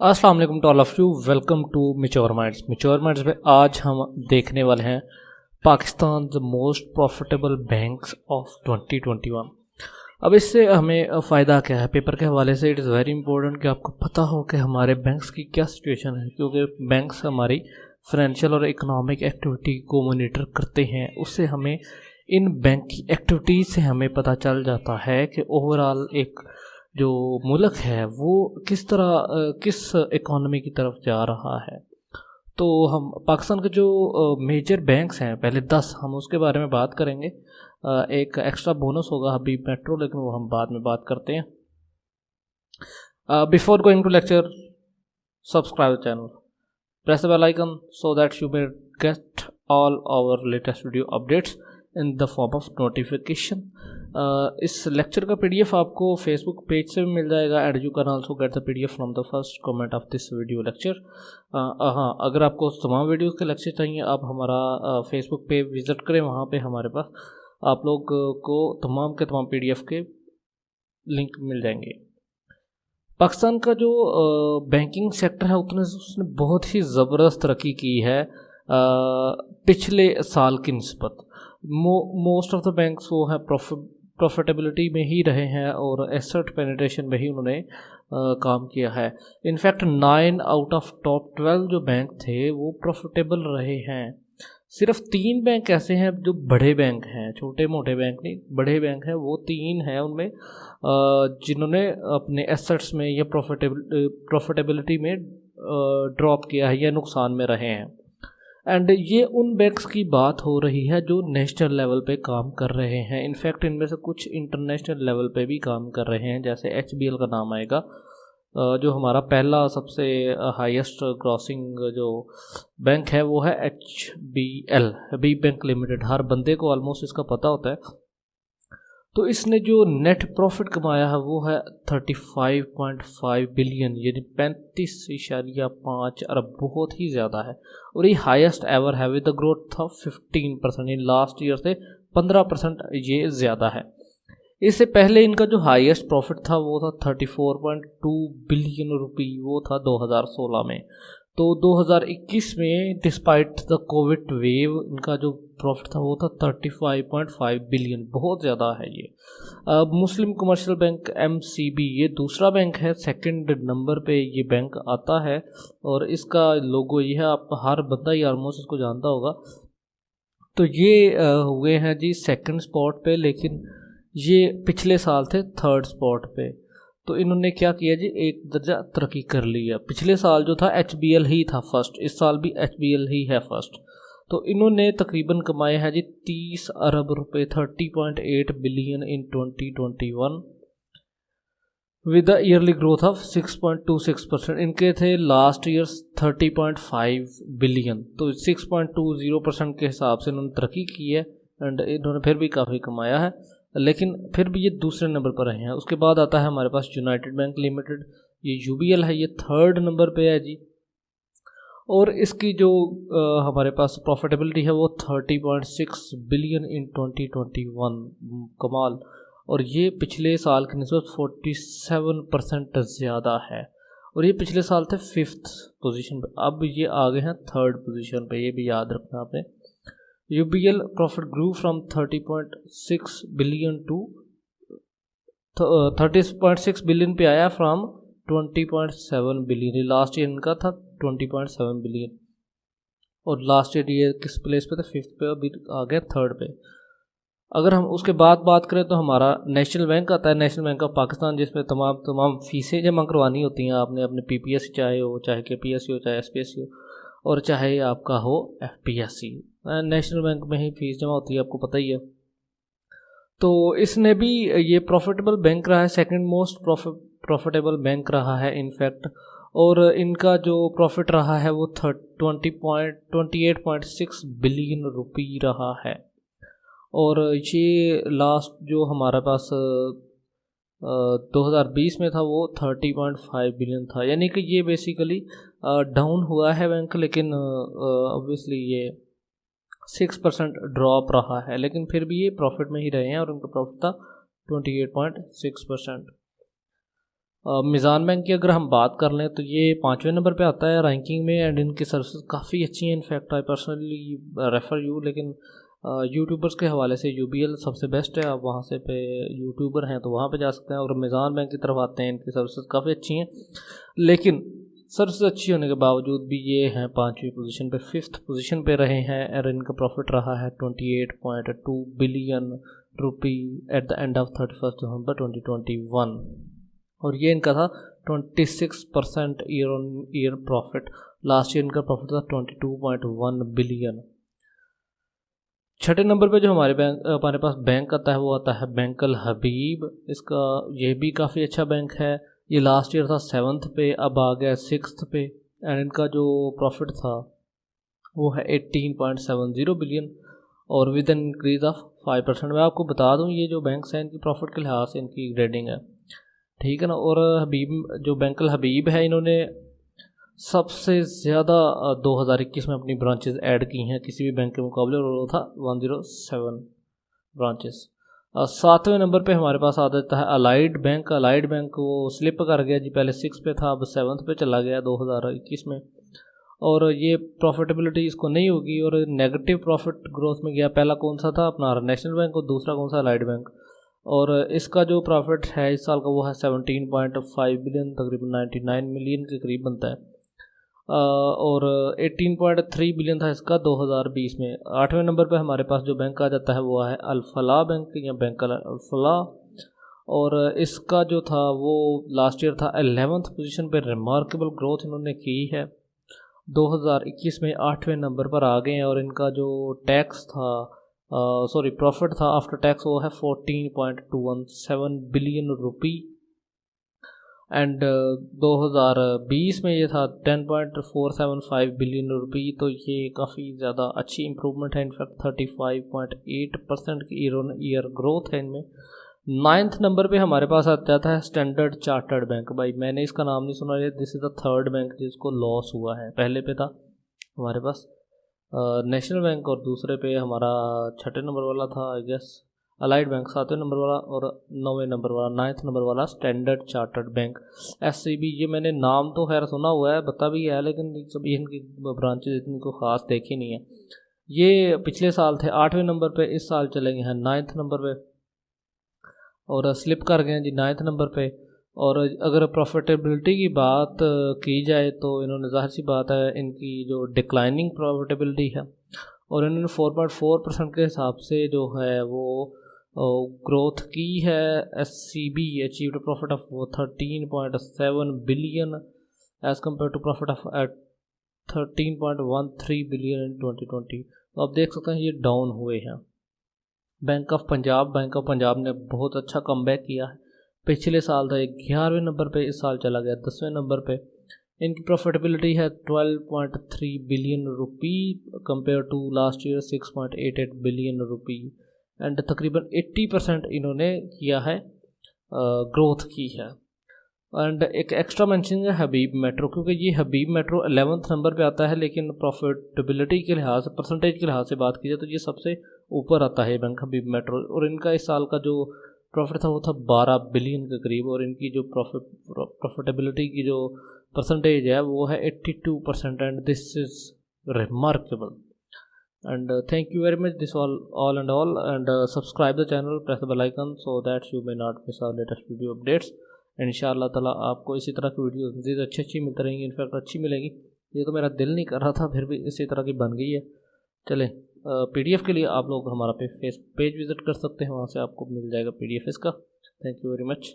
अस्सलाम वालेकुम to all of you. Welcome to Mature Minds. Mature Minds में आज हम देखने वाले हैं Pakistan the most profitable banks of 2021। अब इससे हमें फ़ायदा क्या है? पेपर के हवाले से इट इज़ वेरी इंपॉर्टेंट कि आपको पता हो कि हमारे बैंक्स की क्या सिचुएशन है, क्योंकि बैंक्स हमारी फाइनेंशियल और इकोनॉमिक एक्टिविटी को मॉनिटर करते हैं। उससे हमें इन बैंक की एक्टिविटीज़ से हमें पता चल जाता है कि ओवरऑल एक जो मुल्क है वो किस तरह किस इकोनॉमी की तरफ जा रहा है। तो हम पाकिस्तान के जो मेजर बैंक्स हैं, पहले 10 हम उसके बारे में बात करेंगे। एक एक्स्ट्रा बोनस होगा अभी मेट्रो, लेकिन वो हम बाद में बात करते हैं। Before going to lecture, subscribe the channel, press the bell icon so that you may get all our latest video updates in the form of notification। इस लेक्चर का पीडीएफ आपको फेसबुक पेज से भी मिल जाएगा and you can also get the PDF from the first comment of this video lecture. हाँ, अगर आपको तमाम वीडियोस के लेक्चर चाहिए आप हमारा फेसबुक पे विज़िट करें। वहाँ पे हमारे पास आप लोग को तमाम के तमाम पीडीएफ के लिंक मिल जाएंगे। पाकिस्तान का जो बैंकिंग सेक्टर है उसने बहुत ही ज़बरदस्त तरक्की की है पिछले साल की निस्बत। मोस्ट ऑफ द बैंक्स वो हैं प्रॉफिटेबिलिटी में ही रहे हैं और एसेट पेनिट्रेशन में ही उन्होंने काम किया है। इनफैक्ट 9 आउट ऑफ टॉप 12 जो बैंक थे वो प्रॉफिटेबल रहे हैं। सिर्फ 3 बैंक ऐसे हैं जो बड़े बैंक हैं, छोटे मोटे बैंक नहीं, बड़े बैंक हैं। वो 3 हैं उनमें जिन्होंने अपने एसेट्स में या प्रॉफिटेबिलिटी में ड्रॉप किया है या नुकसान में रहे हैं। एंड ये उन बैंक्स की बात हो रही है जो नेशनल लेवल पे काम कर रहे हैं। इनफैक्ट इनमें से कुछ इंटरनेशनल लेवल पे भी काम कर रहे हैं, जैसे HBL का नाम आएगा, जो हमारा पहला सबसे हाईएस्ट ग्रॉसिंग जो बैंक है वो है HBL, हबीब बैंक लिमिटेड। हर बंदे को ऑलमोस्ट इसका पता होता है। तो इसने जो नेट प्रॉफिट कमाया है वो है 35.5 बिलियन, यानी 35.5 अरब, बहुत ही ज़्यादा है और ये हाईएस्ट एवर है विद द ग्रोथ था 15%, यानी लास्ट ईयर से 15% ये ज़्यादा है। इससे पहले इनका जो हाईएस्ट प्रॉफिट था वो था 34.2 बिलियन रुपी, वो था 2016 में। तो 2021 में डिस्पाइट द कोविड वेव इनका जो प्रॉफिट था वो था 35.5 बिलियन, बहुत ज़्यादा है ये। मुस्लिम कमर्शियल बैंक MCB ये दूसरा बैंक है, सेकंड नंबर पे ये बैंक आता है और इसका लोगो ये है, आप हर बंदा ही ऑलमोस्ट इसको जानता होगा। तो ये हुए हैं जी सेकंड स्पॉट पे, लेकिन ये पिछले साल थे थर्ड स्पॉट पे। तो इन्होंने क्या किया जी, एक दर्जा तरक्की कर लिया। पिछले साल जो था HBL ही था फर्स्ट, इस साल भी HBL ही है फर्स्ट। तो इन्होंने तकरीबन कमाए हैं जी 30 अरब रुपए, 30.8 billion in 2021 with a yearly growth of 6.26%। इनके थे लास्ट ईयर 30.5 बिलियन, तो 6.20% के हिसाब से इन्होंने तरक्की की है एंड इन्होंने फिर भी काफ़ी कमाया है, लेकिन फिर भी ये दूसरे नंबर पर रहे हैं। उसके बाद आता है हमारे पास यूनाइटेड बैंक लिमिटेड, ये UBL है, ये थर्ड नंबर पे है जी। और इसकी जो हमारे पास प्रॉफिटेबिलिटी है वो 30.6 बिलियन इन 2021, कमाल। और ये पिछले साल की निस्बत 47% ज़्यादा है और ये पिछले साल थे 5th पोजीशन पे, अब ये आ गए हैं 3rd पोजीशन पे, ये भी याद रखना आपने। UBL profit grew from 30.6 billion to 30.6 billion पे आया फ्रॉम 20.7 बिलियन। लास्ट ईयर इनका था 20.7 बिलियन और लास्ट ईयर ये किस प्लेस पे था? 5th पे, अभी आ गया 3rd पे। अगर हम उसके बाद बात करें तो हमारा नेशनल बैंक आता है, नेशनल बैंक ऑफ पाकिस्तान, जिसमें तमाम फीसें जमा करवानी होती हैं आपने अपने PPSC चाहे हो, चाहे KPSC हो, चाहे SPSC हो, और चाहे आपका हो FPSC। नेशनल बैंक में ही फीस जमा होती है, आपको पता ही है। तो इसने भी ये प्रॉफिटेबल बैंक रहा है, सेकंड मोस्ट प्रॉफिटेबल बैंक रहा है इनफैक्ट। और इनका जो प्रॉफिट रहा है वो 28.6 बिलियन रुपी रहा है। और ये लास्ट जो हमारे पास 2020 में था वो 30.5 बिलियन था, यानी कि ये बेसिकली डाउन हुआ है बैंक, लेकिन ऑब्वियसली ये 6% ड्रॉप रहा है, लेकिन फिर भी ये प्रॉफिट में ही रहे हैं और उनका प्रॉफिट था 28.6%। मिज़ान बैंक की अगर हम बात कर लें तो ये 5वें नंबर पे आता है रैंकिंग में, एंड इनकी सर्विसेज काफ़ी अच्छी हैं। In fact I personally refer you, लेकिन यूट्यूबर्स के हवाले से यूबीएल सबसे बेस्ट है। आप वहाँ से पे यूट्यूबर हैं तो वहाँ पे जा सकते हैं। और मिज़ान बैंक की तरफ आते हैं, इनकी सर्विसेज काफ़ी अच्छी हैं, लेकिन सर्विस अच्छी होने के बावजूद भी ये हैं 5वीं पोजीशन पे, 5th पोजीशन पे रहे हैं। और इनका प्रॉफिट रहा है 28.2 billion rupee at the end of 31 दिसंबर 2021, और ये इनका था 26% year on year profit. Last year इनका प्रॉफिट था 22.1 बिलियन। छठे नंबर पे जो हमारे पास बैंक आता है वो आता है बैंक अल हबीब। इसका ये भी काफ़ी अच्छा बैंक है। ये लास्ट ईयर था 7th पे, अब आ गया 6th पे, एंड इनका जो प्रॉफिट था वो है 18.70 बिलियन, और विद एन इंक्रीज ऑफ 5%। मैं आपको बता दूं ये जो बैंक्स हैं इनकी प्रॉफिट के लिहाज से इनकी ग्रेडिंग है, ठीक है ना। और हबीब जो बैंक अल हबीब है, इन्होंने सबसे ज़्यादा 2021 में अपनी ब्रांचेस ऐड की हैं किसी भी बैंक के मुकाबले, और वो था 107 ब्रांचेस। 7वें नंबर पे हमारे पास आ जाता है अलाइड बैंक। अलाइड बैंक वो स्लिप कर गया जी, पहले 6 पे था, अब 7th पे चला गया 2021 में, और ये प्रॉफिटेबिलिटी इसको नहीं होगी और नेगेटिव प्रॉफिट ग्रोथ में गया। पहला कौन सा था अपना नेशनल बैंक, और दूसरा कौन सा अलाइड बैंक। और इसका जो प्रॉफिट है इस साल का वो है 17.5 बिलियन, तकरीबन 99 मिलियन के करीब बनता है। और 18.3 बिलियन था इसका 2020 में। 8वें नंबर पे हमारे पास जो बैंक आ जाता है वो है अल फलाह बैंक या बैंक अल फलाह, और इसका जो था वो लास्ट ईयर था 11th पोजीशन पे। रिमार्केबल ग्रोथ इन्होंने की है, 2021 में 8वें नंबर पर आ गए हैं, और इनका जो टैक्स था प्रॉफिट था आफ्टर टैक्स वो है 14.217 बिलियन रुपी, एंड 2020 में ये था 10.475 बिलियन रुपी। तो ये काफ़ी ज़्यादा अच्छी इंप्रूवमेंट है, इनफैक्ट 35.8% की ईयर ऑन ईयर ग्रोथ है इनमें। 9th नंबर पे हमारे पास आ जाता है स्टैंडर्ड चार्टर्ड बैंक। भाई मैंने इसका नाम नहीं सुना, this is the 3rd bank जिसको लॉस हुआ है। पहले पे था हमारे पास नेशनल बैंक, और दूसरे पे हमारा 6ठे नंबर वाला था आई गेस अलाइड बैंक, 7वें नंबर वाला, और 9वें नंबर वाला 9th नंबर वाला स्टैंडर्ड चार्टर्ड बैंक SCB। ये मैंने नाम तो खैर सुना हुआ है, पता भी है, लेकिन सभी इनकी ब्रांचेज इतनी को ख़ास देखी नहीं है। ये पिछले साल थे 8वें नंबर पे, इस साल चले गए हैं 9th नंबर पे, और स्लिप कर गए हैं जी 9th नंबर पे। और अगर प्रॉफिटेबिलिटी की बात की जाए तो इन्होंने ज़ाहिर सी बात है इनकी जो डिक्लाइनिंग प्रॉफिटेबिलिटी है, और इन्होंने 4.4% के हिसाब से जो है वो ग्रोथ की है। SCB achieved profit of 13.7 billion as compare to profit of 13.13 billion in 2020। तो आप देख सकते हैं ये डाउन हुए हैं। बैंक ऑफ पंजाब ने बहुत अच्छा कमबैक किया है। पिछले साल था 11वें नंबर पे, इस साल चला गया 10वें नंबर पे। इनकी प्रॉफिटेबिलिटी है 12.3 billion rupee compare to last year 6.88 billion rupee, and तकरीबन 80% इन्होंने किया है ग्रोथ की है। एंड एक एक्स्ट्रा मेंशन है हबीब मेट्रो, क्योंकि ये हबीब मेट्रो 11th नंबर पे आता है, लेकिन प्रॉफिटेबिलिटी के लिहाज से, परसेंटेज के लिहाज से बात की जाए तो ये सबसे ऊपर आता है बैंक हबीब मेट्रो। और इनका इस साल का जो प्रॉफिट था वो था 12 बिलियन के करीब, और इनकी जो प्रॉफिटेबिलिटी की जो परसेंटेज है वो है 82%, and this is remarkable. And thank you very much, this all and all, and subscribe the channel, press the bell icon so that you may not miss our latest video updates। इंशाअल्लाह ताला आपको इसी तरह की videos मज़ीद अच्छी मिलती रहेंगी, इनफैक्ट अच्छी मिलेगी। ये तो मेरा दिल नहीं कर रहा था, फिर भी इसी तरह की बन गई है। चलें PDF के लिए आप लोग हमारा पेज विज़िट कर सकते हैं, वहाँ से आपको मिल जाएगा PDF इसका। Thank you very much.